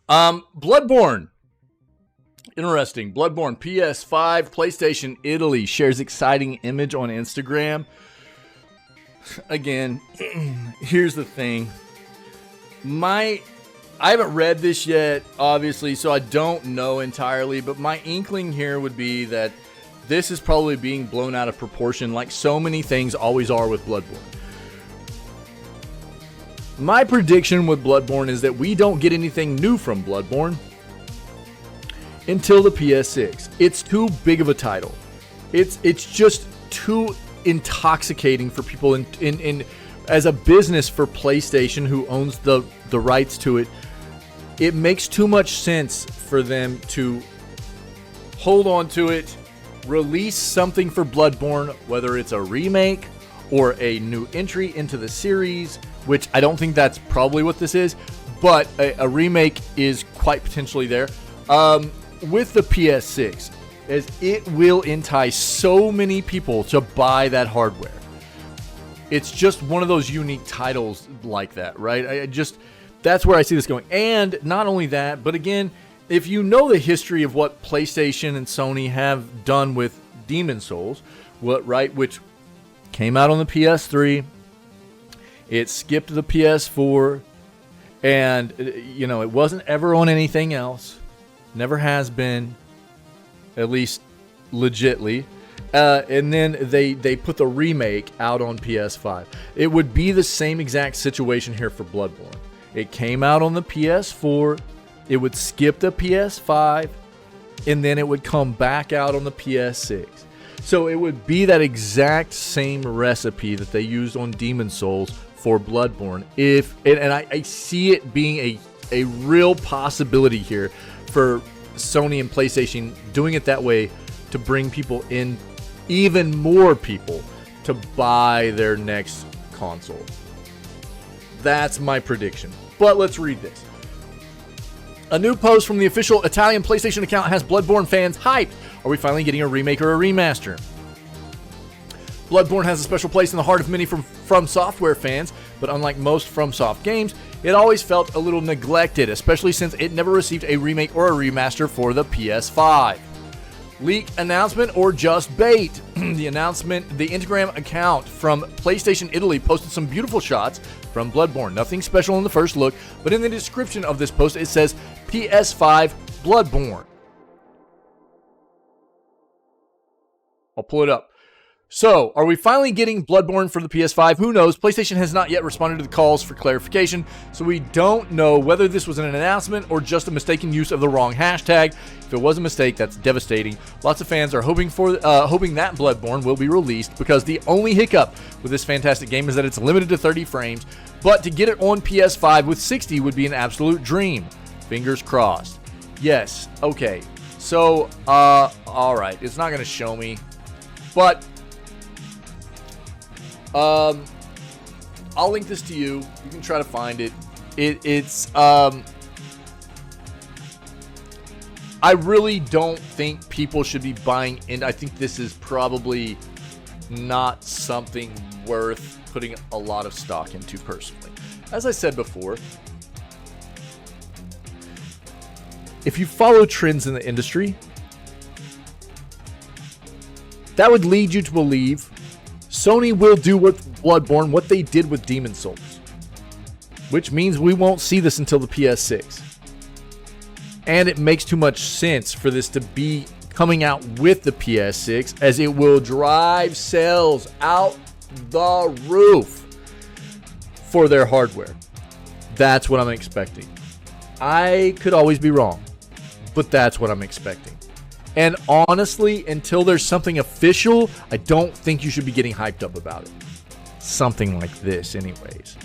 Bloodborne. Interesting. Bloodborne PS5, PlayStation Italy shares exciting image on Instagram. Again, here's the thing. I haven't read this yet, obviously, so I don't know entirely, but my inkling here would be that this is probably being blown out of proportion like so many things always are with Bloodborne. My prediction with Bloodborne is that we don't get anything new from Bloodborne until the PS6. It's too big of a title. It's just too intoxicating for people in as a business for PlayStation, who owns the rights to it. It makes too much sense for them to hold on to it, release something for Bloodborne, whether it's a remake or a new entry into the series, which I don't think that's probably what this is, but a remake is quite potentially there. With the PS6, as it will entice so many people to buy that hardware. It's just one of those unique titles like that, right? That's where I see this going. And not only that, but again, if you know the history of what PlayStation and Sony have done with Demon's Souls, which came out on the PS3, it skipped the PS4, and it wasn't ever on anything else. Never has been, at least legitly. And then they put the remake out on PS5. It would be the same exact situation here for Bloodborne. It came out on the PS4, it would skip the PS5, and then it would come back out on the PS6. So it would be that exact same recipe that they used on Demon's Souls for Bloodborne. I see it being a real possibility here for Sony and PlayStation doing it that way to bring people in, even more people, to buy their next console. That's my prediction. But let's read this. A new post from the official Italian PlayStation account has Bloodborne fans hyped. Are we finally getting a remake or a remaster? Bloodborne has a special place in the heart of many From Software fans, but unlike most FromSoft games, it always felt a little neglected, especially since it never received a remake or a remaster for the PS5. Leak, announcement, or just bait? The Instagram account from PlayStation Italy posted some beautiful shots from Bloodborne. Nothing special in the first look, but in the description of this post it says PS5 Bloodborne. I'll pull it up. So, are we finally getting Bloodborne for the PS5? Who knows? PlayStation has not yet responded to the calls for clarification, so we don't know whether this was an announcement or just a mistaken use of the wrong hashtag. If it was a mistake, that's devastating. Lots of fans are hoping that Bloodborne will be released, because the only hiccup with this fantastic game is that it's limited to 30 frames, but to get it on PS5 with 60 would be an absolute dream. Fingers crossed. Yes, okay. So, alright, it's not going to show me, but I'll link this to you. You can try to find it. It's I really don't think people should be buying in. I think this is probably not something worth putting a lot of stock into personally. As I said before, if you follow trends in the industry, that would lead you to believe Sony will do with Bloodborne what they did with Demon's Souls, which means we won't see this until the PS6. And it makes too much sense for this to be coming out with the PS6, as it will drive sales out the roof for their hardware. That's what I'm expecting. I could always be wrong, but that's what I'm expecting. And honestly, until there's something official, I don't think you should be getting hyped up about it. Something like this anyways.